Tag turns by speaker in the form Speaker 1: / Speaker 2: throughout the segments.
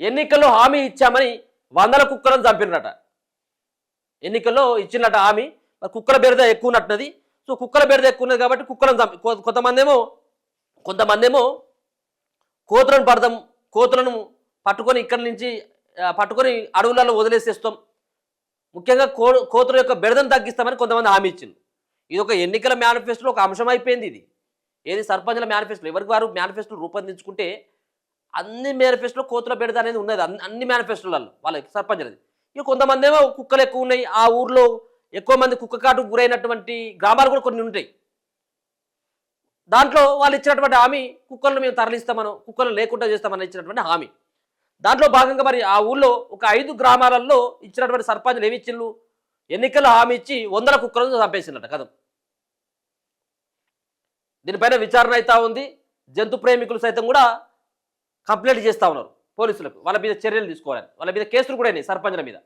Speaker 1: ఎన్నికల్లో హామీ ఇచ్చామని వందల కుక్కలను చంపినరట. ఎన్నికల్లో ఇచ్చినట హామీ, మరి కుక్కల బెడద ఎక్కువ ఉన్నట్టున్నది. సో కుక్కల బెడద ఎక్కువ ఉన్నది కాబట్టి కుక్కలను చంపి కొంతమందేమో కోతులను పట్టుకొని ఇక్కడి నుంచి పట్టుకొని అడవులలో వదిలేసేస్తాం, ముఖ్యంగా కోతుల యొక్క బెడదను తగ్గిస్తామని కొంతమంది హామీ ఇచ్చింది. ఇది ఒక ఎన్నికల మేనిఫెస్టోలో ఒక అంశం అయిపోయింది. ఇది ఏది సర్పంచుల మేనిఫెస్టో, ఎవరికి వారు మేనిఫెస్టో రూపొందించుకుంటే అన్ని మేనిఫెస్టోలో కోతుల బెడద అనేది ఉన్నది, అన్ని మేనిఫెస్టోలలో వాళ్ళకి సర్పంచులది. ఇక కొంతమంది ఏమో కుక్కలు ఎక్కువ ఉన్నాయి, ఆ ఊర్లో ఎక్కువ మంది కుక్క కాటు గురైనటువంటి గ్రామాలు కూడా కొన్ని ఉంటాయి. దాంట్లో వాళ్ళు ఇచ్చినటువంటి హామీ కుక్కలను మేము తరలిస్తామనో కుక్కలు లేకుండా చేస్తామని ఇచ్చినటువంటి హామీ. దాంట్లో భాగంగా మరి ఆ ఊళ్ళో ఒక 5 గ్రామాలలో ఇచ్చినటువంటి సర్పంచులు ఏమి ఇచ్చిండ్రు, ఎన్నికల్లో హామీ ఇచ్చి 100 కుక్కలను చంపేసిందట కదా. దీనిపైన విచారణ అవుతా ఉంది. జంతు ప్రేమికులు సైతం కూడా కంప్లైంట్ చేస్తూ ఉన్నారు పోలీసులకు, వాళ్ళ మీద చర్యలు తీసుకోవాలని. వాళ్ళ మీద కేసులు కూడా అయినాయి సర్పంచుల మీద.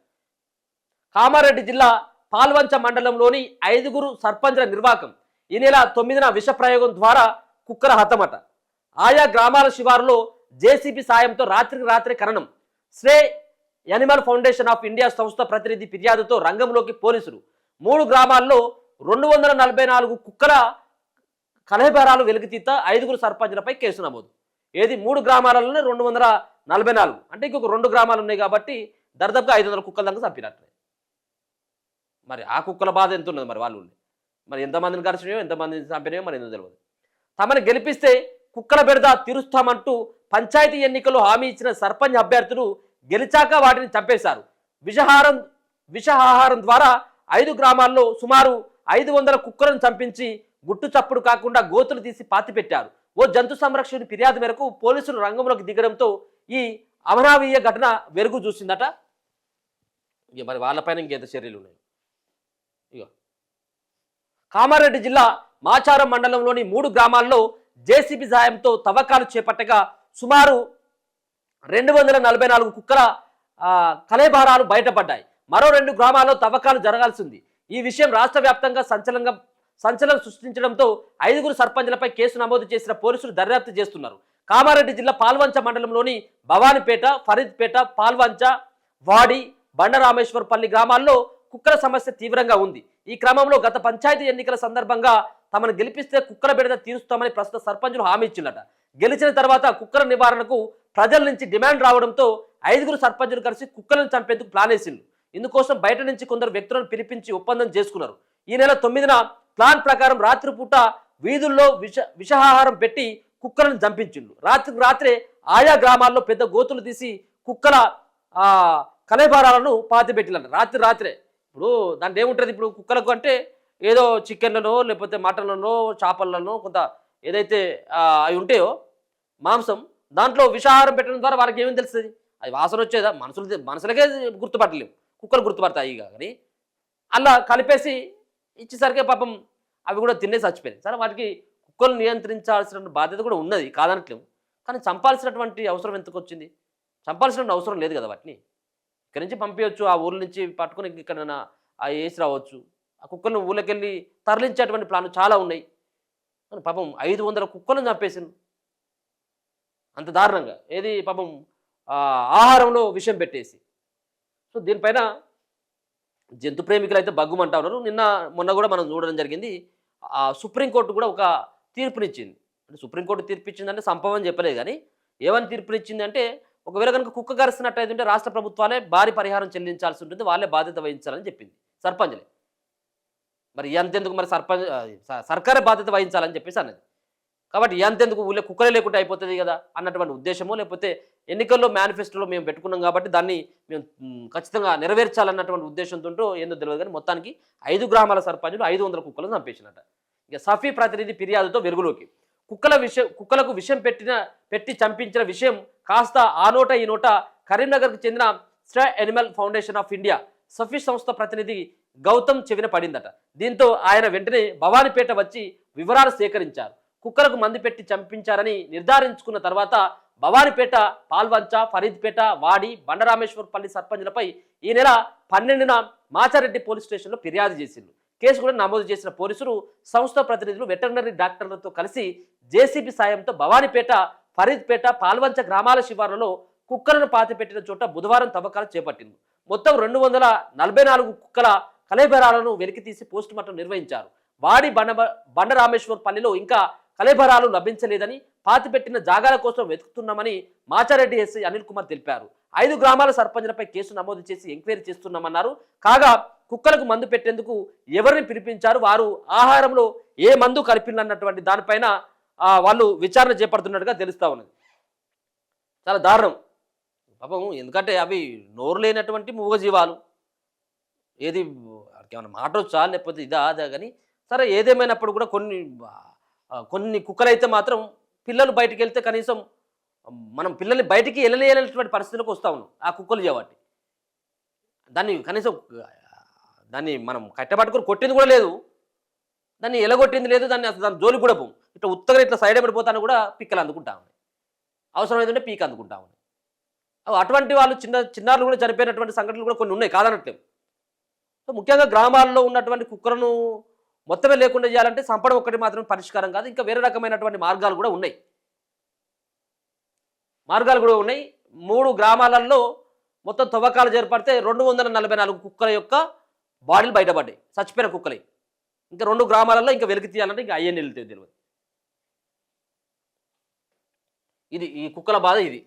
Speaker 1: కామారెడ్డి జిల్లా పాల్వంచ మండలంలోని 5 సర్పంచుల నిర్వాకం ఈ నెల 9న విష ప్రయోగం ద్వారా కుక్కల హతమట. ఆయా గ్రామాల శివారులో జేసీబీ సాయంతో రాత్రికి రాత్రి ఖననం. శ్రే యానిమల్ ఫౌండేషన్ ఆఫ్ ఇండియా సంస్థ ప్రతినిధి ఫిర్యాదుతో రంగంలోకి పోలీసులు. 3 గ్రామాల్లో 244 కుక్కల కలహబరాలు వెలుగుతీత 5 సర్పంచులపై కేసు నమోదు. ఏది 3 గ్రామాలలోనే 244 అంటే ఇంకొక 2 గ్రామాలు ఉన్నాయి కాబట్టి దర్దాపుగా 500 కుక్కల దాకా చంపినట్టు. మరి ఆ కుక్కల బాధ ఎంత ఉన్నది మరి వాళ్ళు, మరి ఎంతమందిని కరిచినాయో ఎంతమందిని చంపినాయో మరి ఎందుకు తెలియదు. తమను గెలిపిస్తే కుక్కల బెడద తీరుస్తామంటూ పంచాయతీ ఎన్నికల్లో హామీ ఇచ్చిన సర్పంచ్ అభ్యర్థులు గెలిచాక వాటిని చంపేశారు. విషాహారం ద్వారా 5 గ్రామాల్లో సుమారు 500 కుక్కలను చంపించి గుట్టు చప్పుడు కాకుండా గోతులు తీసి పాతిపెట్టారు. ఓ జంతు సంరక్షణ ఫిర్యాదు మేరకు పోలీసులు రంగంలోకి దిగడంతో ఈ అమనావీయ ఘటన వెలుగు చూసిందట. ఇక మరి వాళ్ళపైన ఇంకేంత చర్యలు ఉన్నాయి. ఇక కామారెడ్డి జిల్లా మాచారం మండలంలోని 3 గ్రామాల్లో జేసీబీ సాయంతో తవ్వకాలు చేపట్టగా సుమారు 244 కుక్కల కలేబారాలు బయటపడ్డాయి. మరో 2 గ్రామాల్లో తవ్వకాలు జరగాల్సింది. ఈ విషయం రాష్ట్ర వ్యాప్తంగా సంచలనం సృష్టించడంతో 5 సర్పంచులపై కేసు నమోదు చేసిన పోలీసులు దర్యాప్తు చేస్తున్నారు. కామారెడ్డి జిల్లా పాల్వంచ మండలంలోని భవానిపేట, ఫరీద్పేట, పాల్వంచ, వాడి, బండరామేశ్వర్పల్లి గ్రామాల్లో కుక్కల సమస్య తీవ్రంగా ఉంది. ఈ క్రమంలో గత పంచాయతీ ఎన్నికల సందర్భంగా తమను గెలిపిస్తే కుక్కల బెడద తీరుస్తామని ప్రస్తుత సర్పంచులు హామీ ఇచ్చిందట. గెలిచిన తర్వాత కుక్కల నివారణకు ప్రజల నుంచి డిమాండ్ రావడంతో 5 సర్పంచులు కలిసి కుక్కలను చంపేందుకు ప్లాన్ వేసిండ్రు. ఇందుకోసం బయట నుంచి కొందరు వ్యక్తులను పిలిపించి ఒప్పందం చేసుకున్నారు. ఈ నెల 9న ప్లాన్ ప్రకారం రాత్రిపూట వీధుల్లో విషాహారం పెట్టి కుక్కలను చంపించిండ్రు. రాత్రికి రాత్రే ఆయా గ్రామాల్లో పెద్ద గోతులు తీసి కుక్కల కలేబారాలను పాతిపెట్టినారు. రాత్రే ఇప్పుడు దాంట్లో ఏముంటుంది, ఇప్పుడు కుక్కలకు అంటే ఏదో చికెన్లలో లేకపోతే మటన్లలో చేపలలో కొంత ఏదైతే అవి ఉంటాయో మాంసం, దాంట్లో విషాహారం పెట్టడం ద్వారా వాళ్ళకి ఏమేమి తెలుస్తుంది, అది వాసన వచ్చేదా, మనుషులకే గుర్తుపట్టలేము, కుక్కలు గుర్తుపడతాయి. కానీ అలా కలిపేసి ఇచ్చేసరికి పాపం అవి కూడా తినేసి చచ్చిపోయాయి. సరే వాటికి కుక్కలు నియంత్రించాల్సిన బాధ్యత కూడా ఉన్నది కాదనట్లేము, కానీ చంపాల్సినటువంటి అవసరం ఎందుకు వచ్చింది? చంపాల్సిన అవసరం లేదు కదా. వాటిని ఇక్కడి నుంచి పంపించవచ్చు, ఆ ఊళ్ళ నుంచి పట్టుకుని ఇక్కడ వేసి రావచ్చు. ఆ కుక్కలను ఊళ్ళకెళ్ళి తరలించేటువంటి ప్లాన్లు చాలా ఉన్నాయి. కానీ పాపం 500 కుక్కలను చంపేసింది అంత దారుణంగా. ఏది పాపం ఆహారంలో విషం పెట్టేసి. సో దీనిపైన జంతు ప్రేమికులు అయితే బగ్గుమంటా ఉన్నారు. మొన్న కూడా మనం చూడడం జరిగింది. సుప్రీంకోర్టు కూడా ఒక తీర్పునిచ్చింది. అంటే సుప్రీంకోర్టు తీర్పిచ్చిందంటే సంభవం చెప్పలేదు, కానీ ఏమని తీర్పునిచ్చింది అంటే ఒకవేళ కనుక కుక్క కరిస్తున్నట్టయితే రాష్ట్ర ప్రభుత్వాలే భారీ పరిహారం చెల్లించాల్సి ఉంటుంది, వాళ్ళే బాధ్యత వహించాలని చెప్పింది, సర్పంచ్లే. మరి ఎంతెందుకు మరి సర్కారే బాధ్యత వహించాలని చెప్పేసి అన్నది. కాబట్టి ఎంతెందుకు ఊళ్ళో కుక్కలే లేకుండా అయిపోతుంది కదా అన్నటువంటి ఉద్దేశమో, లేకపోతే ఎన్నికల్లో మేనిఫెస్టోలో మేము పెట్టుకున్నాం కాబట్టి దాన్ని మేము ఖచ్చితంగా నెరవేర్చాలన్నటువంటి ఉద్దేశంతో ఏందో తెలియదు. కానీ మొత్తానికి 5 గ్రామాల సర్పంచులు 500 కుక్కలను చంపేసినట్ట. ఇక సఫీ ప్రతినిధి ఫిర్యాదుతో వెలుగులోకి. కుక్కలకు విషం పెట్టి చంపించిన విషయం కాస్త ఆ నోట ఈ నోట కరీంనగర్కు చెందిన stray animal foundation of India సఫీ సంస్థ ప్రతినిధి గౌతమ్ చెవిన పడిందట. దీంతో ఆయన వెంటనే భవానిపేట వచ్చి వివరాలు సేకరించారు. కుక్కలకు మందు పెట్టి చంపించారని నిర్ధారించుకున్న తర్వాత భవానిపేట, పాల్వంచ, ఫరీద్పేట, వాడి, బండరామేశ్వర్పల్లి సర్పంచులపై ఈ నెల 12న మాచారెడ్డి పోలీస్ స్టేషన్లో ఫిర్యాదు చేసిండ్రు. కేసు కూడా నమోదు చేసిన పోలీసులు సంస్థ ప్రతినిధులు వెటర్నరీ డాక్టర్లతో కలిసి జేసీబీ సాయంతో భవానిపేట, ఫరీద్పేట, పాల్వంచ గ్రామాల శివార్లలో కుక్కలను పాతిపెట్టిన చోట బుధవారం తవ్వకాలు చేపట్టింది. మొత్తం 244 కుక్కల కళేబరాలను వెలికితీసి పోస్టుమార్టం నిర్వహించారు. వాడి బండరామేశ్వర్ పల్లిలో ఇంకా కళేబరాలు లభించలేదని, పాతిపెట్టిన జాగాల కోసం వెతుకుతున్నామని మాచారెడ్డి ఎస్ఐ అనిల్ కుమార్ తెలిపారు. 5 గ్రామాల సర్పంచ్లపై కేసు నమోదు చేసి ఎంక్వైరీ చేస్తున్నామన్నారు. కాగా కుక్కలకు మందు పెట్టేందుకు ఎవరిని పిలిపించారు, వారు ఆహారంలో ఏ మందు కలిపినన్నటువంటి దానిపైన వాళ్ళు విచారణ చేపడుతున్నట్టుగా తెలుస్తా ఉన్నది. చాలా దారుణం పాపం. ఎందుకంటే అవి నోరు లేనటువంటి మూగజీవాలు. ఏది ఏమైనా మాట వచ్చా లేకపోతే ఇదా అదా కానీ సరే, ఏదేమైనప్పుడు కూడా కొన్ని కుక్కలైతే మాత్రం పిల్లలు బయటికి వెళ్తే కనీసం మనం పిల్లల్ని బయటికి వెళ్ళలేనటువంటి పరిస్థితులకు వస్తూ ఉన్నాం ఆ కుక్కలు చేయబట్టి. దాన్ని కనీసం దాన్ని మనం కట్టబట్టుకుని కొట్టింది కూడా లేదు, దాన్ని ఎలగొట్టింది లేదు, దాని జోలికి కూడా పోం. ఇట్లా ఉత్తగా ఇట్లా సైడ్ పడిపోతాను కూడా పిక్కలు అందుకుంటా ఉన్నాయి, అవసరం ఏదంటే పీక అందుకుంటా ఉన్నాయి. అటువంటి వాళ్ళు చిన్నారులు కూడా చనిపోయినటువంటి సంఘటనలు కూడా కొన్ని ఉన్నాయి, కాదనట్లేదు. సో ముఖ్యంగా గ్రామాల్లో ఉన్నటువంటి కుక్కలను మొత్తమే లేకుండా చేయాలంటే చంపడం ఒక్కటి మాత్రమే పరిష్కారం కాదు, ఇంకా వేరే రకమైనటువంటి మార్గాలు కూడా ఉన్నాయి. 3 గ్రామాలలో మొత్తం తవ్వకాలు చేపడితే 244 కుక్కల యొక్క బాడీలు బయటపడ్డాయి, చచ్చిపోయిన కుక్కలే. ఇంకా 2 గ్రామాలలో ఇంకా వెలికి తీయాలంటే ఇంకా అయ్యే తెలియదు. ఇది ఈ కుక్కల బాధ ఇది.